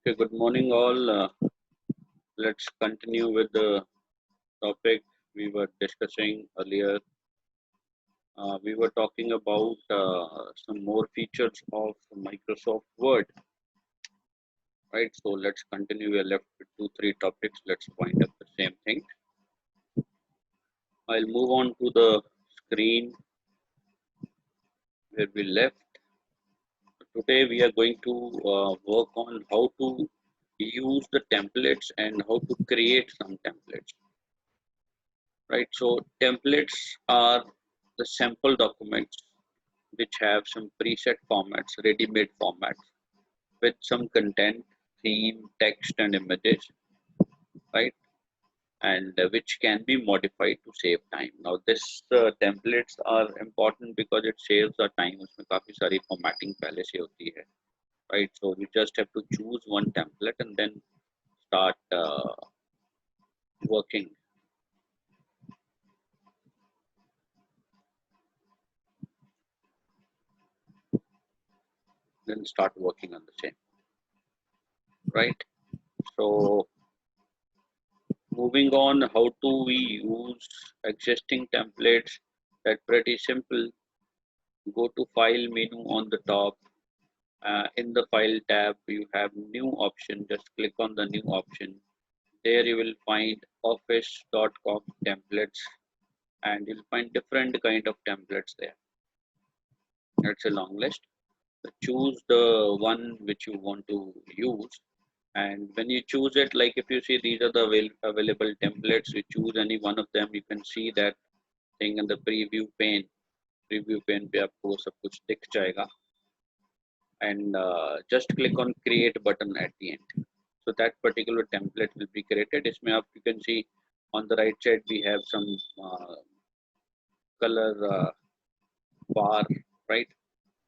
Okay, good morning all. Let's continue with the topic we were discussing earlier. We were talking about some more features of Microsoft Word, right? So let's continue. We are left with 2-3 topics. Let's wind up the same thing. I'll move on to the screen where we left. Today we are going to work on how to use the templates and how to create some templates. Right, so templates are the sample documents which have some preset formats, ready-made formats with some content, theme, text, and images, right? And which can be modified to save time. Now, this templates are important because it saves our time. उसमें काफी सारी formatting पहले से होती है, right? So you just have to choose one template and then start working. Then start working on the same, right? So moving on, how do we use existing templates? That's pretty simple. Go to file menu on the top. In the file tab, you have new option. Just click on the new option. There you will find office.com templates and you'll find different kind of templates there. That's a long list. So choose the one which you want to use. And when you choose it, like if you see these are the available templates, you choose any one of them, you can see that thing in the preview pane. Preview pane पे आपको सब कुछ दिख जाएगा. And just click on create button at the end. So that particular template will be created. इसमें आप you can see on the right side we have some color bar, right?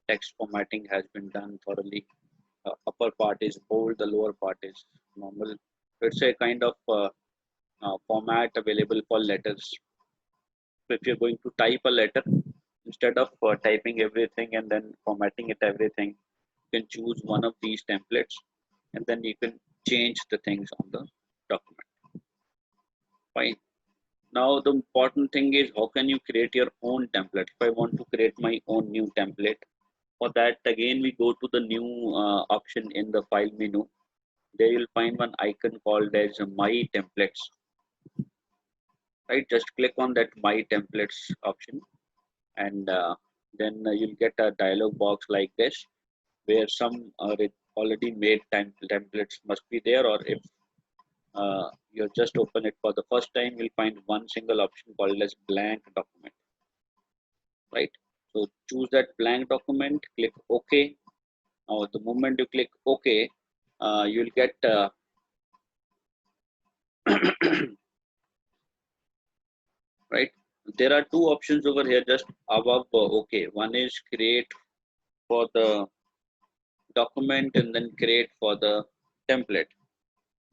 Text formatting has been done thoroughly. Upper part is bold, the lower part is normal. It's a kind of format available for letters. So if you're going to type a letter, instead of typing everything and then formatting it everything, you can choose one of these templates and then you can change the things on the document. Fine. Now the important thing is how can you create your own template? If I want to create my own new template, for that again we go to the new option in the file menu. There you'll find one icon called as my templates. Right, just click on that my templates option and then you'll get a dialog box like this where some already made templates must be there, or if you just open it for the first time, you'll find one single option called as blank document. Right, so choose that blank document, click OK. Now the moment you click OK, you'll get right, there are two options over here just above OK. One is create for the document and then create for the template.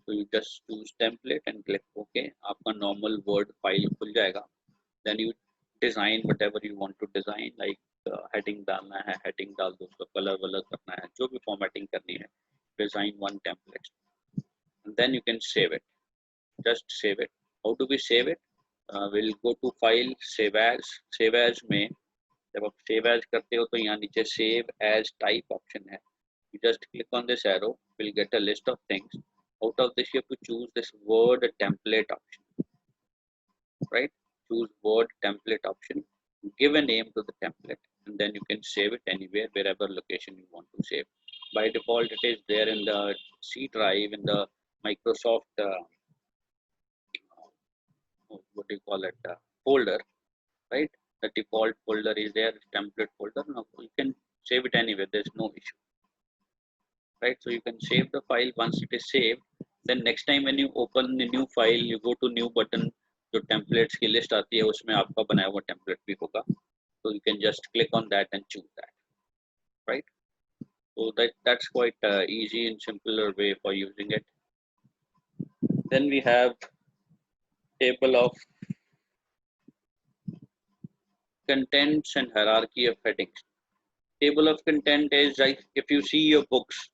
So you just choose template and click OK. आपका normal word file खुल जाएगा. Then you design whatever you want to design, like heading डालना है, heading डाल दो, उसका color वलर करना है, जो भी formatting करनी है. Design one template and then you can save it. Just save it. How do we save it? We'll go to file, save as. Save as में जब आप save as करते हो तो यहाँ नीचे save as type option है. You just click on this arrow, we'll get a list of things. Out of this, you have to choose this word template option, right? Choose word template option, give a name to the template, and then you can save it anywhere, wherever location you want to save. By default, it is there in the C drive in the Microsoft, what do you call it, folder, right? The default folder is there, template folder. Now you can save it anywhere, there's no issue. Right, so you can save the file. Once it is saved, then next time when you open the new file, you go to new button, जो templates की list आती है उसमें आपका बनाया हुआ template भी होगा, so you can just click on that and choose that, right? So that's quite easy and simpler way for using it. Then we have table of contents and hierarchy of headings. Table of content is like if you see your books,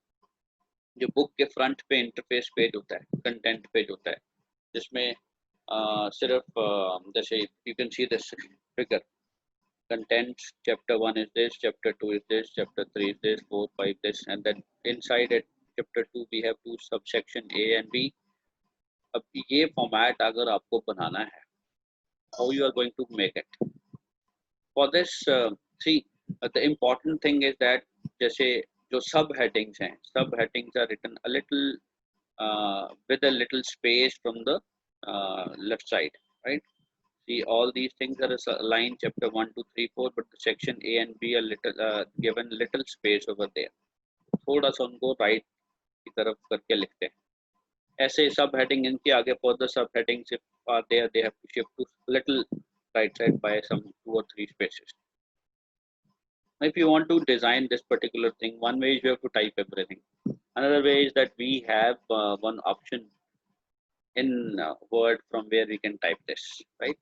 जो book के front पे interface page होता है, content page होता है, जिसमें सिर्फ जैसे you can see this figure, contents chapter 1 is this, chapter 2 is this, chapter 3 is this, 4 5 this, and then inside it chapter 2 we have two subsection A and B. अब ये format अगर आपको बनाना है, how you are going to make it? For this, see, the important thing is that जैसे जो सब headings हैं, सब headings are written a little with a little space from the left side, right? See, all these things are aligned chapter 1 2 3 4, but the section A and B are little given little space over there. थोड़ा सा उनको right की तरफ करके लिखते हैं. ऐसे सब heading इनके आगे further sub headings if are there, they have to shift to little right side by some 2 or 3 spaces. If you want to design this particular thing, one way is you have to type everything. Another way is that we have one option in Word from where we can type this, right?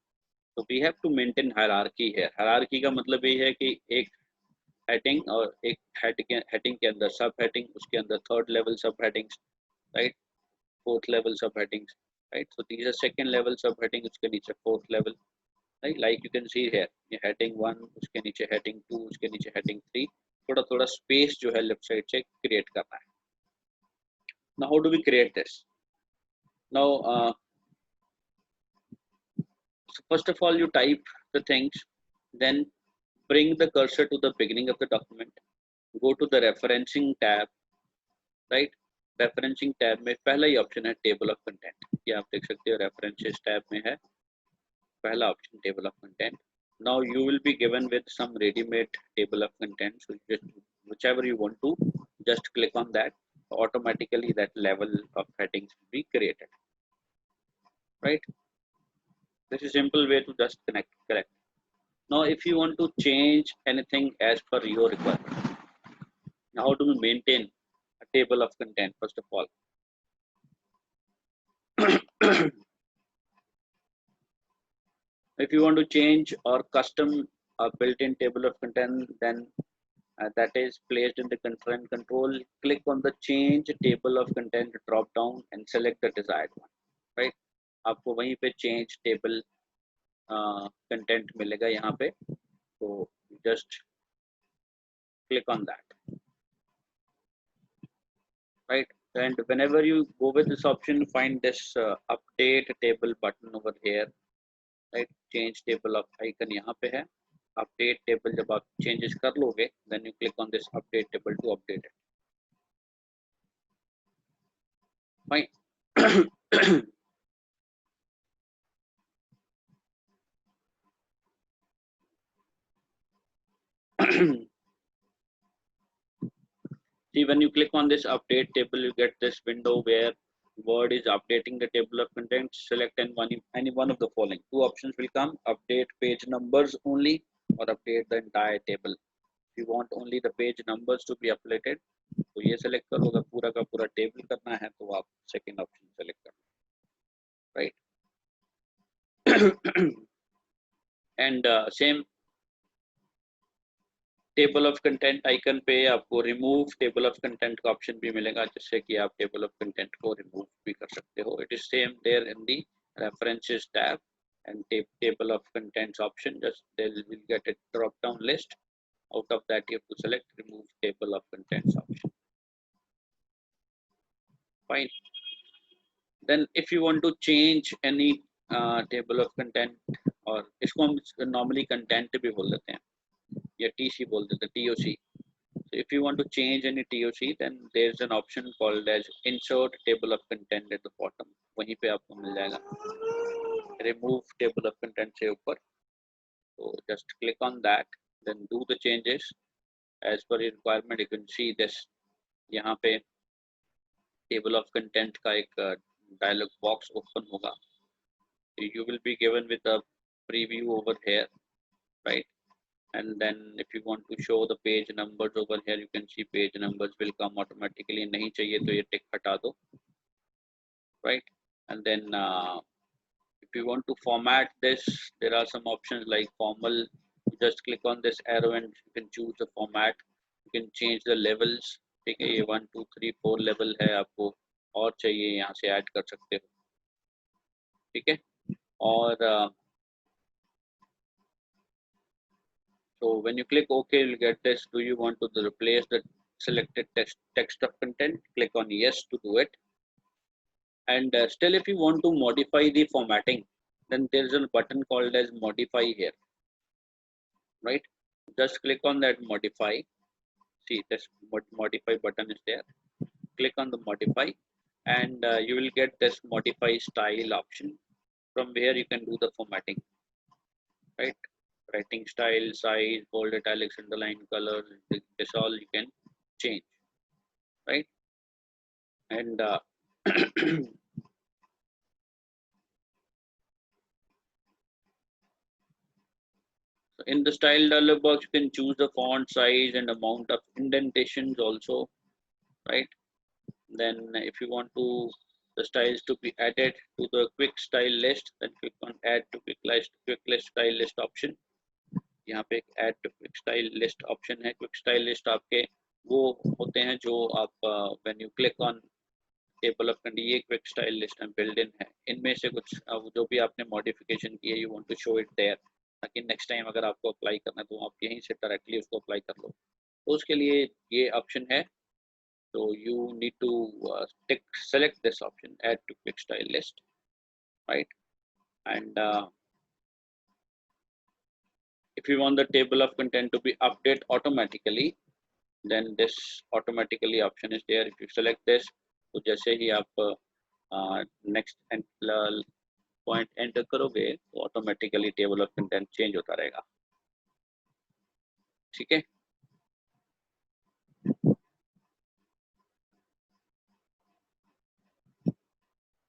So we have to maintain hierarchy here. Hierarchy का मतलब ये है कि एक heading और एक heading के अंदर सब heading, उसके अंदर third level sub headings, right? Fourth level sub headings, right? So these are second level sub heading, उसके नीचे fourth level, right? Like you can see here, ये heading 1, उसके नीचे heading 2, उसके नीचे heading 3, थोड़ा थोड़ा space जो है left side से create करना है. Now how do we create this? Now so first of all you type the things, then bring the cursor to the beginning of the document, go to the referencing tab, right? Referencing tab में पहला ही option है table of content, ये आप देख सकते हो references tab में है पहला option table of content. Now you will be given with some ready-made table of content, so just whichever you want to, just click on that, automatically that level of headings will be created, right? This is a simple way to just correct. Now if you want to change anything as per your requirement, now how do we maintain a table of content? First of all, if you want to change or custom a built-in table of content, then that is placed in the control, click on the change table of content drop down and select the desired one, right? आपको वहीं पे change table content मिलेगा यहाँ पे, so just click on that, right? And whenever you go with this option, find this update table button over here, right? Change table of icon यहाँ पे है. Update table जब आप changes कर लोगे, then you click on this update table to update it. Fine. See, when you click on this update table, you get this window where Word is updating the table of contents. Select any one of the following. Two options will come: update page numbers only or update the entire table. If you want only the page numbers to be updated, तो ये select करो. अगर पूरा का पूरा table करना है तो आप second option select करो, right? And same table of content icon पे आपको रिमूव टेबल ऑफ कंटेंट का ऑप्शन भी मिलेगा, जिससे कि आप टेबल ऑफ कंटेंट को रिमूव भी कर सकते हो. It is same there in the references tab and table of contents option. Just they will get a drop down list. Out of that you have to select remove table of contents option. Fine. Then if you want to change any table of content, और इसको हम normally content भी बोल देते हैं या TC बोल देते हैं, TOC. So if you want to change any TOC, then there's an option called as insert table of content at the bottom. वहीं पे आपको मिल जाएगा remove table of content से ऊपर. So just click on that, then do the changes as per your requirement. You can see this. यहाँ पे table of content का एक dialog box open होगा. You will be given with a preview over here, right? And then if you want to show the page numbers over here, you can see page numbers will come automatically. नहीं चाहिए तो ये tick हटा दो, right? And then if you want to format this, there are some options like formal. You just click on this arrow and you can choose the format. You can change the levels, ठीक है, ये 1 2 3 4 level है, आपको और चाहिए यहाँ से add कर सकते हो, ठीक है। और so when you click OK, you'll get this. Do you want to replace the selected text of content? Click on yes to do it. And still, if you want to modify the formatting, then there's a button called as modify here, right? Just click on that modify. See, this modify button is there. Click on the modify, and you will get this modify style option, from where you can do the formatting, right? Writing style, size, bold, italics, underline, color, this all you can change, right? And in the style dialog box, you can choose the font size and amount of indentations also, right? Then if you want to the styles to be added to the quick style list, then click on add to quick list style list option. यहाँ पे एक add to quick style list option है. Quick style list आपके वो होते हैं जो आप when you click on table of content, ये quick style list में built in है. इनमें से कुछ जो भी आपने modification की है, you want to show it there, ताकि next time अगर आपको apply करना है तो आप यहीं से directly उसको apply कर लो. तो उसके लिए ये option है. So you need to select this option, add to quick style list, right? And if you want the table of content to be updated automatically, then this automatically option is there. If you select this, तो जैसे ही आप next point enter करोगे, तो automatically table of content change होता रहेगा, ठीक है?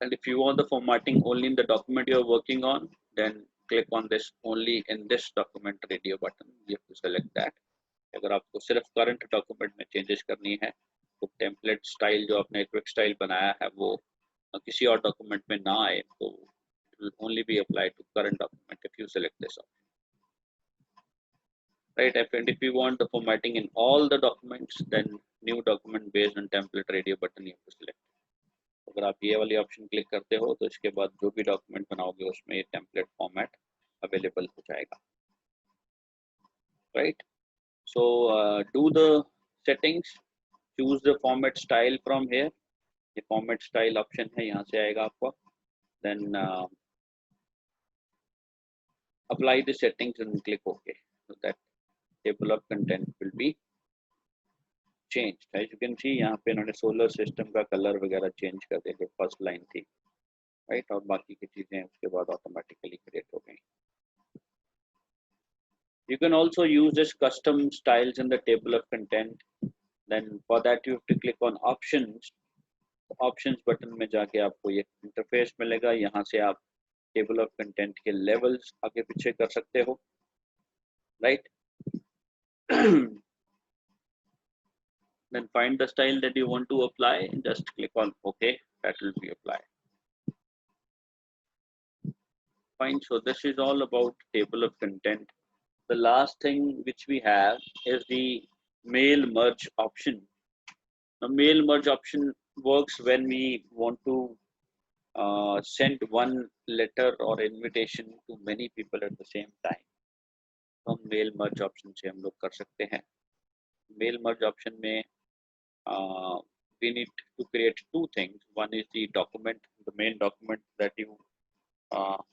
And if you want the formatting only in the document you are working on, then click on this only in this document radio button. You have to select that. अगर आपको सिर्फ current document में changes करनी है, तो template style जो आपने quick style बनाया है वो किसी और डॉक्यूमेंट में ना आए, तो it will only be applied to current document if you select this option, right? And if you want the formatting in all the documents, then new document based on template radio button you have to select. अगर आप ये वाली option click करते हो, तो इसके बाद जो भी डॉक्यूमेंट बनाओगे उसमें ये टेम्पलेट फॉर्मेट अवेलेबल हो जाएगा, right? So do the settings, choose the format style from here. ये format style option है, यहाँ से आएगा आपको. Then apply the settings and click OK. So that table of content will be changed. As you can see, यहाँ पे इन्होंने solar system का color वगैरह change कर दिया, जो first line थी, right? और बाकी की चीजें उसके बाद automatically create हो गई. You can also use this custom styles in the table of content. Then for that you have to click on options. Options button में जाके आपको ये इंटरफेस मिलेगा. यहाँ से आप टेबल ऑफ कंटेंट के लेवल्स आगे पीछे कर सकते हो, right? Then find the style that you want to apply and just click on OK. That will be applied. Fine. So this is all about table of content. The last thing which we have is the mail merge option. The mail merge option works when we want to send one letter or invitation to many people at the same time. तो हम mail merge option से हम लोग कर सकते हैं. Mail merge option में we need to create two things. One is the document, the main document that you are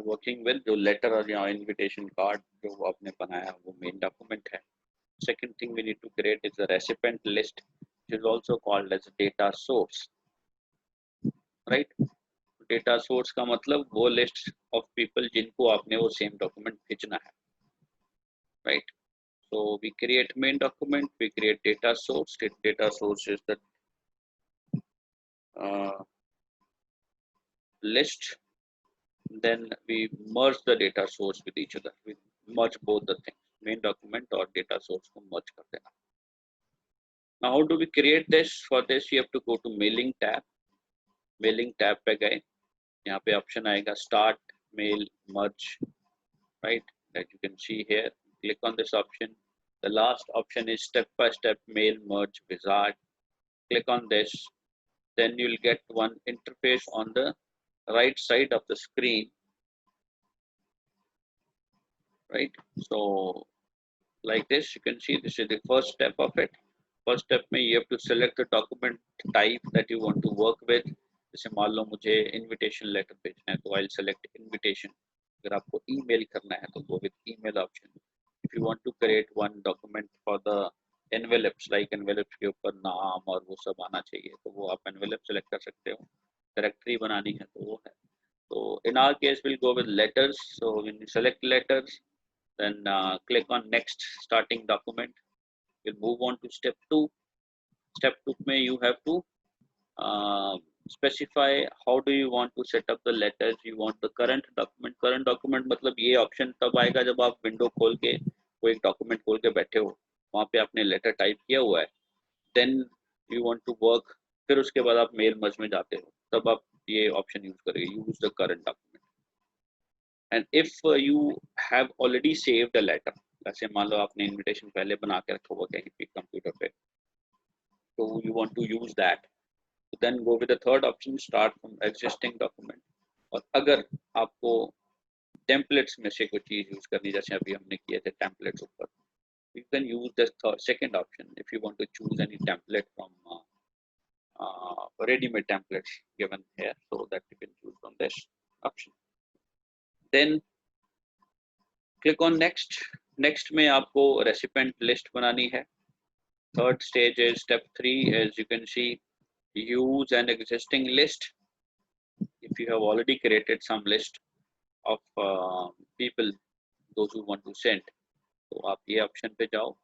working with, जो letter और या invitation card जो आपने बनाया वो main document है. Second thing we need to create is the recipient list, which is also called as data source, right? Data source का मतलब वो list of people जिनको आपने वो same document भेजना है, right? So we create main document, we create data source. Data source is the list. Then we merge the data source with each other. We merge both the things, main document or data source को merge कर देना. Now how do we create this? For this you have to go to mailing tab. Mailing tab पे गए, यहाँ पे option आएगा start mail merge, right? That you can see here. Click on this option. The last option is step-by-step mail merge wizard. Click on this. Then you'll get one interface on the right side of the screen, right? So like this, you can see this is the first step of it. First step में you have to select the document type that you want to work with. जैसे मान लो मुझे invitation letter भेजना है तो I'll select invitation. अगर आपको email करना है तो go with email option. If you want to create one document for the envelopes, like envelopes के ऊपर नाम और वो सब आना चाहिए तो वो आप envelope select कर सकते हो. Directory बनानी है तो वो है. So in our case we'll go with letters. So when you select letters, then click on next starting document. We'll move on to step 2. Step 2 में you have to specify how do you want to set up the letters. You want the current document. Current document मतलब ये option तब आएगा जब आप window खोल के कोई एक document खोल के बैठे हो, वहाँ पे आपने letter type किया हुआ है, then you want to work, फिर उसके बाद आप mail merge में जाते हो, तब आप ये option use करेंगे, use the current document. And if you have already saved a letter, जैसे मान लो आपने invitation पहले बना के रखा हुआ कहीं पे computer पे, so you want to use that, so then go with the third option, start from existing document. और अगर आपको templates में से कोई चीज यूज करनी, जैसे अभी हमने किए थे templates ऊपर, you can use the second option if you want to choose any template from ready-made templates given here, so that you can choose from this option. Then click on next. Next में आपको recipient list बनानी है. Third stage is step 3. As you can see, use an existing list. If you have already created some list of people, those who want to send, तो आप ये option पे जाओ.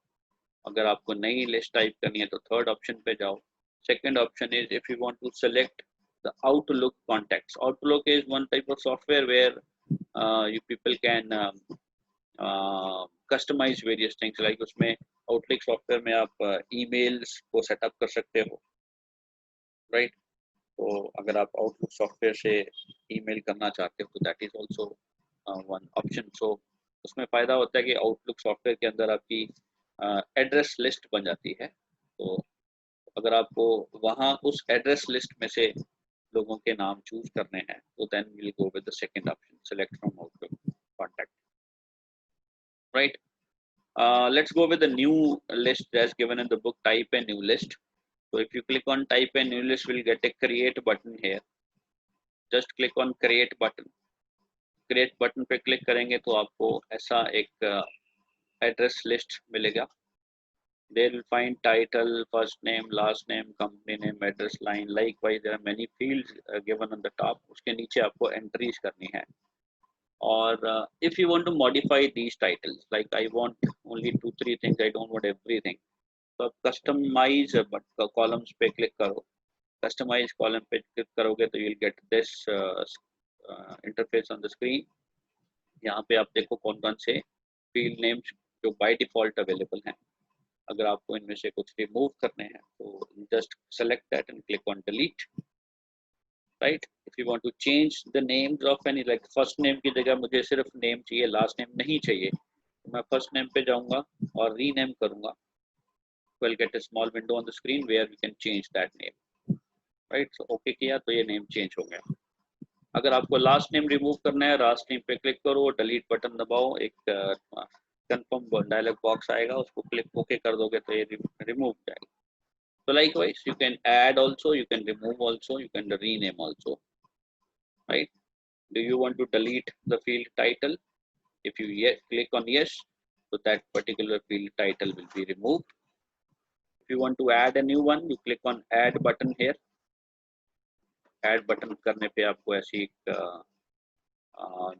अगर आपको नई list type करनी है तो third option पे जाओ. Second option is if you want to select the Outlook contacts. Outlook is one type of software where you people can customize various things, like उसमें Outlook software में आप emails को setup कर सकते हो, right? तो अगर आप Outlook software से email करना चाहते हो तो that is also one option. So उसमें फायदा होता है कि Outlook software के अंदर आपकी address list बन जाती है. तो अगर आपको वहाँ उस address list में से लोगों के नाम choose करने हैं तो then we'll go with the second option, select from Outlook contact, right? Let's go with the new list as given in the book. Type a new list. So if you click on type a new list, we'll get a create button here. Just click on create button. Create button पे click करेंगे तो आपको ऐसा एक address list मिलेगा. They will find title, first name, last name, company name, address line. Likewise, there are many fields given on the top. उसके नीचे आपको entries करनी है. Or if you want to modify these titles, like I want only 2-3 things, I don't want everything. तो customize columns पे click करो. Customize column पे click करोगे तो you'll get this interface on the screen. यहाँ पे आप देखो कौन कौन से field names जो by default available हैं. अगर आपको इनमें से कुछ remove करने हैं तो just select that and click on delete. Right? If you want to change the names of any, like first name की जगह मुझे सिर्फ name चाहिए, last name नहीं चाहिए, तो मैं first name पे जाऊँगा और rename करूँगा. We'll get a small window on the screen where we can change that name. Right? So okay किया तो ये name change हो गया. अगर आपको last name remove करना है, last name पे click करो, delete button दबाओ, एक confirm dialog box आएगा, उसको click okay कर दोगे तो ये remove जाएगा. So likewise, you can add also, you can remove also, you can rename also, right? Do you want to delete the field title? If you click on yes, so that particular field title will be removed. If you want to add a new one, you click on add button here. Add button करने पे आपको ऐसी एक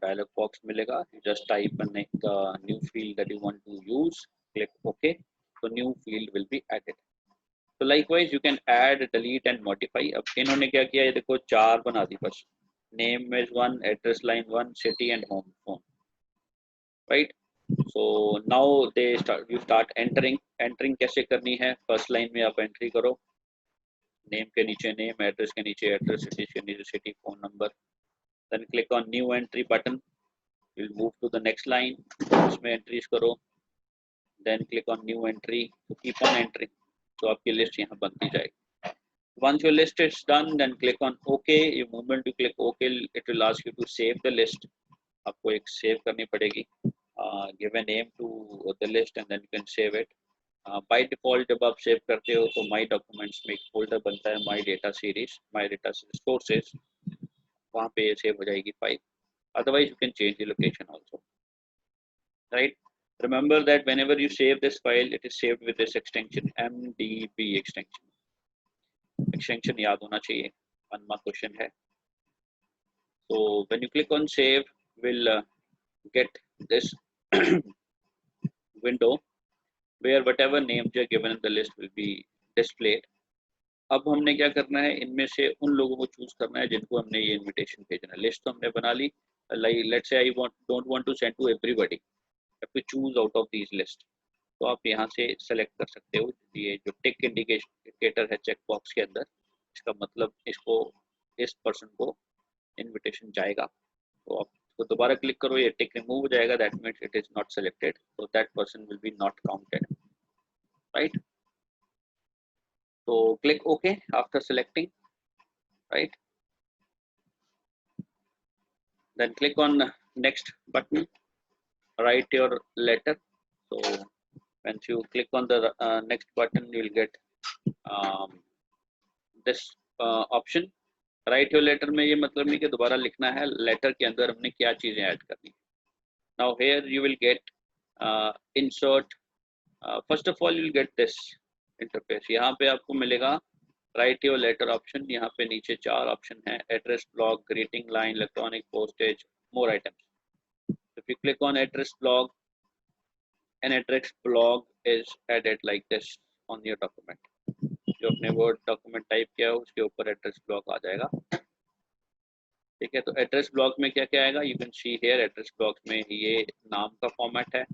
dialog box मिलेगा. You just type in the new field that you want to use, click OK, so new field will be added. So likewise, you can add, delete and modify. अब इन्होंने क्या किया, ये देखो 4 बना दी बस. Name is 1, address line 1, city and home phone. Right? So now you start entering. Entering कैसे करनी है? First line में आप entry करो. Name के नीचे name, address के नीचे address, city के नीचे city, phone number. Then click on new entry button. You'll move to the next line. उसमें entries करो. then click on new entry to keep on entering. तो आपकी लिस्ट यहाँ बनती जाएगी. Once your list is done, then click on OK. The moment you click OK, it will ask you to save the list. आपको एक save करनी पड़ेगी. Give a name to the list and then you can save it. By default जब आप save करते हो तो My Documents में एक folder बनता है My Data Series, My Data Sources. वहाँ पे save हो जाएगी file. Otherwise you can change the location also. Right? Remember that whenever you save this file, it is saved with this extension, MDB extension. Extension याद होना चाहिए. 1 mark question है. So when you click on save, we'll get this window where whatever names are given in the list will be displayed. अब हमने क्या करना है, इनमें से उन लोगों को चूज करना है जिनको हमने ये इनविटेशन भेजना है. लिस्ट तो हमने बना ली. Like let's say I don't want to send to everybody. I have to choose out of these list. तो आप यहाँ से सेलेक्ट कर सकते हो. ये जो टिक इंडिकेटर है चेक बॉक्स के अंदर, इसका मतलब इसको इस पर्सन को इनविटेशन जाएगा. तो आप तो दोबारा क्लिक करो, ये टिक रिमूव हो जाएगा. That means it is not selected, so that person will be not counted. Right? So click OK after selecting. Right? Then click on next button. Write your letter. So once you click on the next button, you will get this option. Write your letter में ये मतलब नहीं कि दोबारा लिखना है. Letter के अंदर हमने क्या चीजें ऐड करनी. Now here you will get insert. First of all you will get this interface. यहाँ पे आपको मिलेगा write your letter option. यहाँ पे नीचे 4 ऑप्शन है. Address block, greeting line, electronic postage, more items. If you click on address block, an address block is added like this on your document. जो अपने वर्ड डॉक्यूमेंट टाइप किया है उसके ऊपर एड्रेस ब्लॉक आ जाएगा. ठीक है, तो एड्रेस ब्लॉक में क्या क्या आएगा, you can see here. Address block में ये नाम का फॉर्मेट है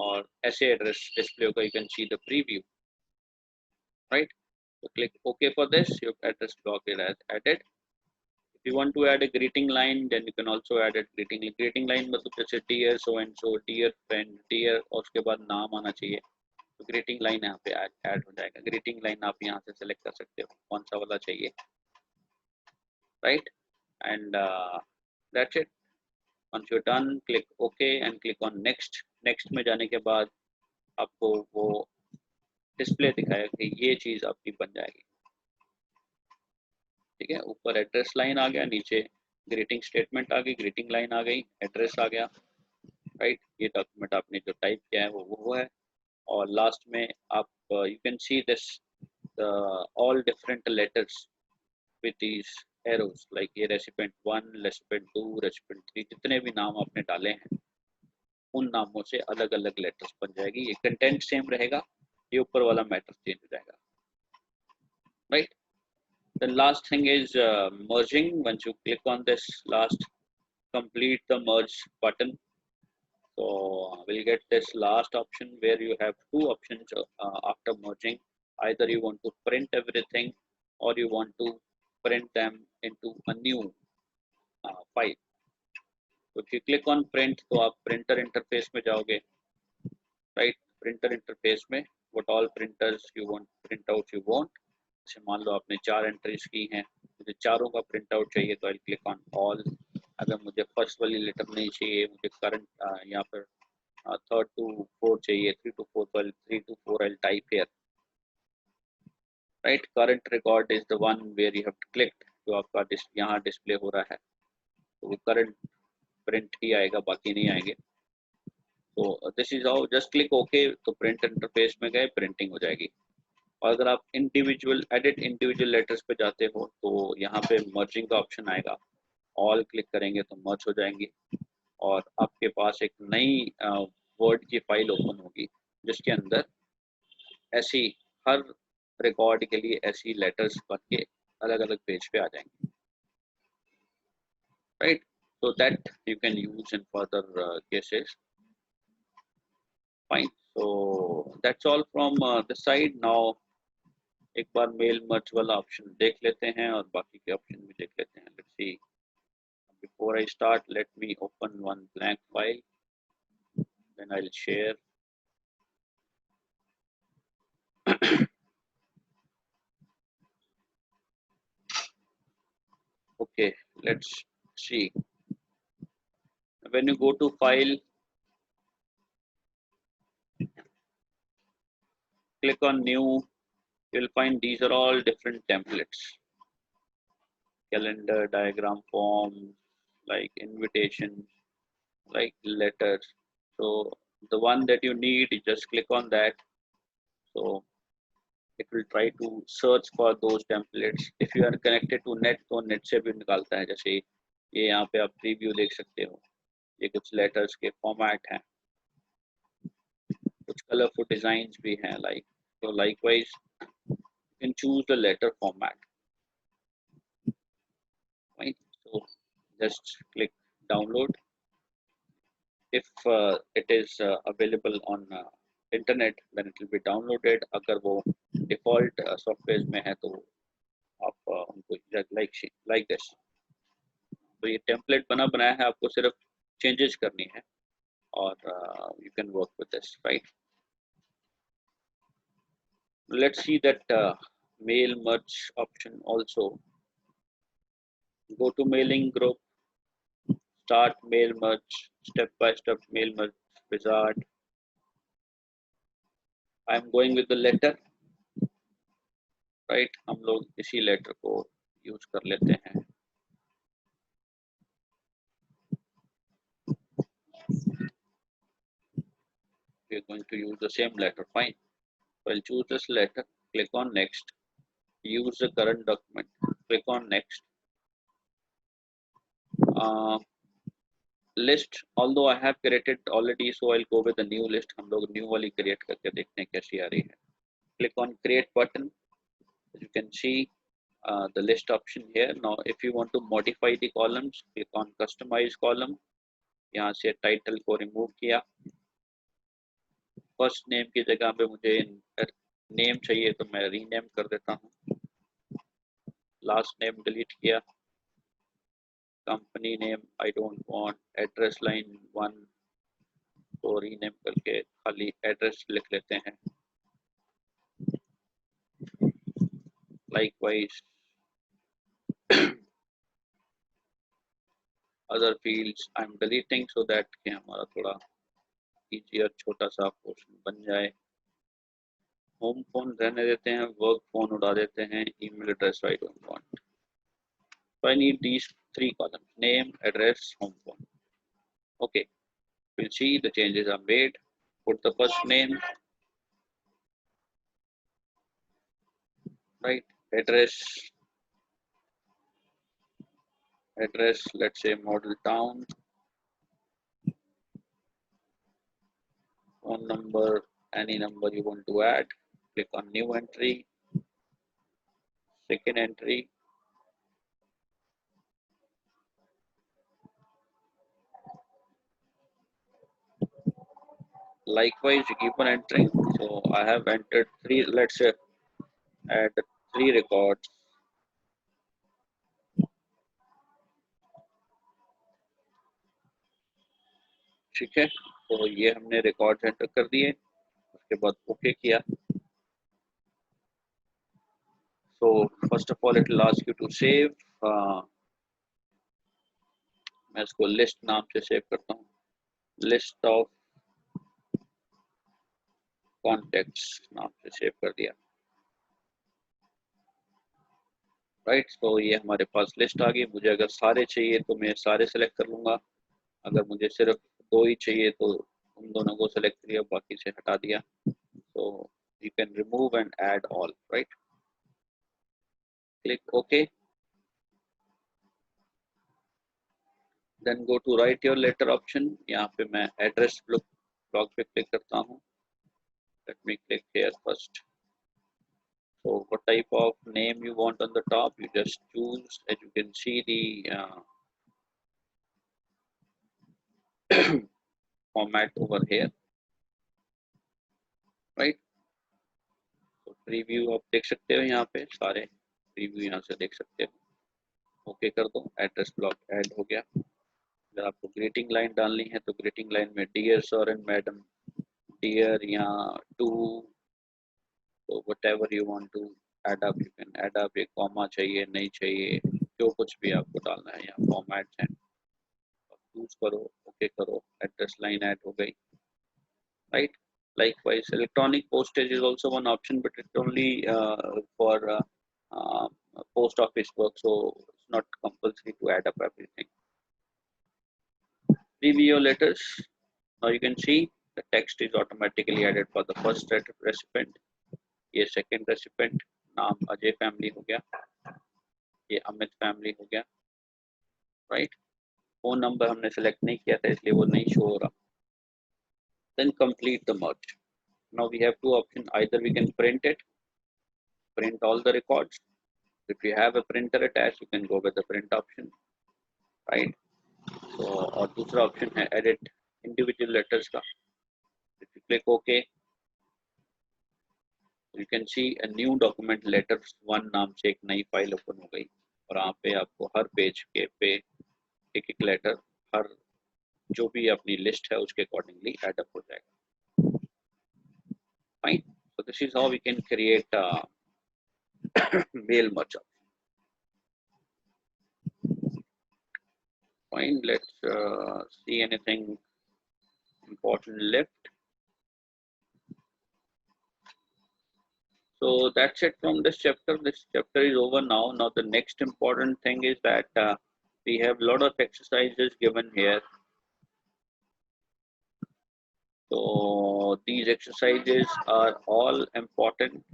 और ऐसे एड्रेस डिस्प्ले होगा. You can see the preview. Right? तो click okay for this. Your address block is added. If you want to add a greeting line, then you can also add a greeting line मतलब जैसे dear so and so, dear friend, dear और उसके बाद नाम आना चाहिए. तो greeting line यहाँ पे ऐड हो जाएगा. ग्रीटिंग लाइन आप यहाँ से सेलेक्ट कर सकते हो कौन सा वाला चाहिए. Right? And that's it. Once you done, click okay and click on next. Next में जाने के बाद आपको वो डिस्प्ले दिखाएगा कि ये चीज आपकी बन जाएगी. ठीक है, ऊपर एड्रेस लाइन आ गया, नीचे ग्रीटिंग स्टेटमेंट आ गई, ग्रीटिंग लाइन आ गई, एड्रेस आ गया. राइट? ये डॉक्यूमेंट आपने जो टाइप किया है वो है. और लास्ट में आप you can see this all different letters with these arrows, like ये recipient 1, recipient 2, recipient 3, जितने भी नाम आपने डाले हैं उन नामों से अलग अलग लेटर्स बन जाएगी. ये कंटेंट सेम रहेगा, ये ऊपर वाला मैटर चेंज हो जाएगा. Right? The last thing is merging. Once you click on this last, complete the merge button. So we'll get this last option where you have 2 options after merging. Either you want to print everything or you want to print them into a new file. So if you click on print, तो आप printer interface में जाओगे. Right? Printer interface में what all printers you want, printouts you want. जैसे मान लो आपने 4 entries की हैं, मुझे चारों का प्रिंट आउट चाहिए तो आई क्लिक ऑन ऑल. अगर मुझे फर्स्ट वाली लेटर नहीं चाहिए, मुझे करंट यहाँ पर 3rd to 4th चाहिए, 3 to 4th वाली 3 to 4 I'll type here. Right? Current record is the one where you have clicked, जो आपका यहाँ डिस्प्ले हो रहा है तो वो करंट प्रिंट ही आएगा, बाकी नहीं आएंगे. तो this is how. Just click okay तो प्रिंट इंटरफेस में गए, प्रिंटिंग हो जाएगी. और अगर आप इंडिविजुअल एडिट इंडिविजुअल लेटर्स पे जाते हो तो यहाँ पे मर्जिंग का ऑप्शन आएगा. ऑल क्लिक करेंगे तो मर्ज हो जाएंगे और आपके पास एक नई वर्ड की फाइल ओपन होगी जिसके अंदर ऐसी हर रिकॉर्ड के लिए ऐसी लेटर्स बन के अलग अलग पेज पे आ जाएंगे. Right? so that you can use in further cases. Fine. So that's all from this side. Now एक बार मेल मर्ज वाला ऑप्शन देख लेते हैं और बाकी के ऑप्शन भी देख लेते हैं. Let's see. Before I start, let me open one blank file. Then I'll share. Okay, let's see. When you go to file, click on new, you'll find these are all different templates. Calendar, diagram forms, like invitations, like letters. So the one that you need, you just click on that. So it will try to search for those templates. If you are connected to net, तो net से भी निकालता है. जैसे ये यहाँ पे आप प्रीव्यू देख सकते हो. ये कुछ letters के format हैं. कुछ colorful designs भी हैं. Like so, likewise, you can choose the letter format. Right. So just click download. If it is available on internet, then it will be downloaded. अगर वो default software में है तो आप उनको like this. तो ये template बना बनाया है, आपको सिर्फ changes करनी है और you can work with this, right? Let's see that mail merge option also. Go to mailing group, start mail merge, step by step mail merge wizard. I'm going with the letter, right? हम लोग इसी letter को use कर लेते हैं. We're going to use the same letter, fine. So I'll choose this letter, click on next, use the current document, click on next. List, although I have created already, so I'll go with the new list. हम लोग new वाली create करके देखते हैं कैसी आ रही है. Click on create button. As you can see the list option here. Now if you want to modify the columns, click on customize column. यहाँ से title को remove किया. First name की जगह पे मुझे name चाहिए तो मैं rename कर देता हूँ. Last name delete किया. Company name I don't want. Address line 1 को rename करके खाली address लिख लेते हैं. Likewise other fields I'm deleting so that कि हमारा थोड़ा easier छोटा सा portion बन जाए. Home phone रहने देते हैं, work phone उड़ा देते हैं, email address I don't want. So I need these 3 columns: name, address, home phone. Okay, you will see the changes are made. Put the first name, right? Address, let's say model town. Phone number, any number you want to add. Click on new entry. Second entry. Likewise, you keep on entering. So I have entered 3. Let's say add 3 records. ठीक है, तो ये हमने record enter कर दिए. उसके बाद okay किया. So first of all it will ask you to save. मैं इसको लिस्ट नाम से सेव करता हूँ. लिस्ट ऑफ कॉन्टेक्ट्स नाम से सेव कर दिया. राइट, तो ये हमारे पास लिस्ट आ गई. मुझे अगर सारे चाहिए तो मैं सारे सेलेक्ट कर लूंगा. अगर मुझे सिर्फ 2 ही चाहिए तो उन दोनों को सेलेक्ट किया, बाकी से हटा दिया. So you can remove and add all, right? Click OK. Then go to write your letter option. यहाँ पे मैं address block पे click करता हूँ. Let me click here first. So what type of name you want on the top, you just choose. As you can see the format over here, right? So preview आप देख सकते हो, यहाँ पे सारे preview यहाँ से देख सकते हो. ओके कर दो. एड्रेस ब्लॉक ऐड हो गया. अगर आपको ग्रीटिंग लाइन डालनी है तो ग्रीटिंग लाइन में dear sir and madam, dear यहाँ to So whatever you want to add up, you can add up. ये comma चाहिए नहीं चाहिए, जो कुछ भी आपको डालना है यहाँ formats हैं, choose करो, okay करो, address line add हो गई, right? Likewise, electronic postage is also one option, but it's only for uh, post office work, so it's not compulsory to add up everything. Preview your letters. Now you can see the text is automatically added for the first recipient. ये second recipient, नाम Ajay family हो गया, ये Amit family हो गया, right? Phone number हमने select नहीं किया था इसलिए वो नहीं show हो रहा. Then complete the merge. Now we have two options. Either we can print it, print all the records. If you have a printer attached, you can go with the print option, right? So, और दूसरा option है edit individual letters का. If you click OK, you can see a new document letters one नाम से एक नई file open हो गई और यहाँ पे आपको हर पेज के पे एक एक लेटर हर जो भी अपनी लिस्ट है उसके अकॉर्डिंगली एड अप हो जाएगा. Fine. So this is how we can create a mail merge. Fine. Let's see anything important left. So that's it from this chapter. This chapter is over now. Now the next important thing is that we have a lot of exercises given here. So these exercises are all important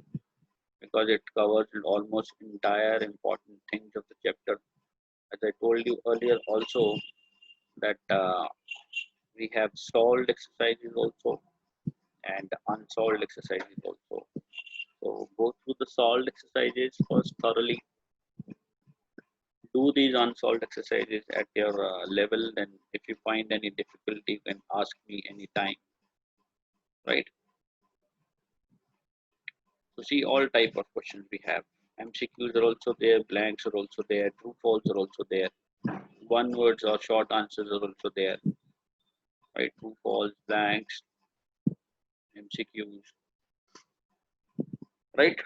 because it covers almost entire important things of the chapter. As I told you earlier also that we have solved exercises also and unsolved exercises also. So go through the solved exercises first thoroughly. Do these unsolved exercises at your level. Then if you find any difficulty, you can ask me anytime, right? So see all type of questions we have. MCQs are also there, blanks are also there, true false are also there, one words or short answers are also there, right? True false, blanks, MCQs, right?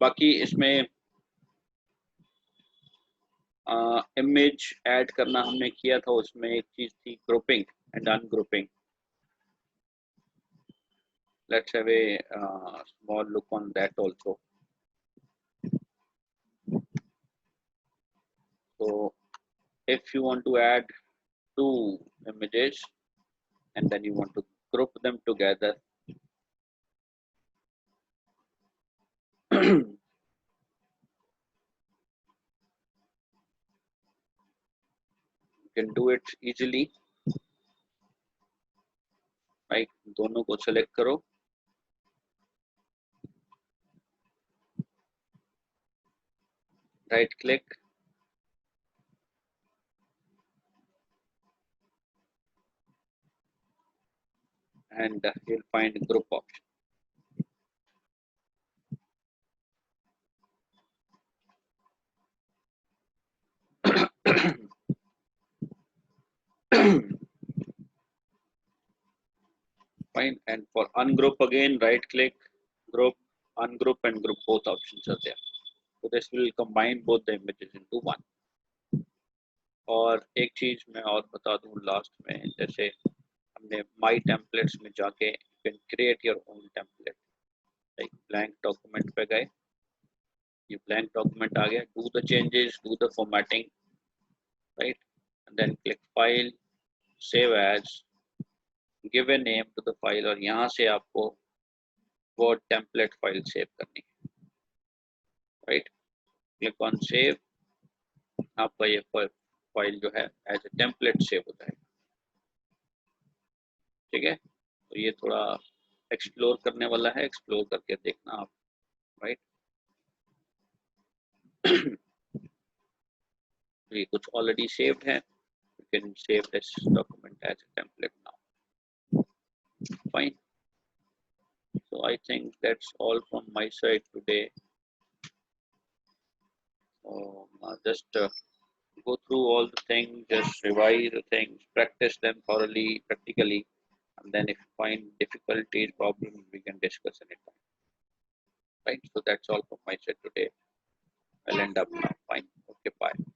बाकी इसमें image add करना हमने किया था, उसमें एक चीज थी grouping and ungrouping. Let's have a small look on that also. So if you want to add two images and then you want to group them together, you can do it easily, right? दोनों को select करो, right click, and you'll find group option. Fine. And for ungroup again, right click, group, ungroup and group, both options are there. So this will combine both the images into one. और एक चीज मैं और बता दूं last में, जैसे हमने my templates में जाके you can create your own template. Like blank document पे गए, ये blank document आ गया, do the changes, do the formatting, right? And then click file, save as, give a name to the file और यहाँ से आपको word template file सेव करनी है, right? Click on save, आपका ये फाइल जो है एज ए टेम्पलेट सेव हो जाएगा. ठीक है, तो ये थोड़ा एक्सप्लोर करने वाला है, एक्सप्लोर करके देखना आप, राइट? ये कुछ ऑलरेडी सेव्ड है, you can save this document as a template now. Fine. So I think that's all from my side today. Just go through all the things, just revise the things, practice them thoroughly, practically, And then if you find difficulties, problems, we can discuss anytime. Right? So that's all from my side today. I'll end up now. Fine. Okay, bye.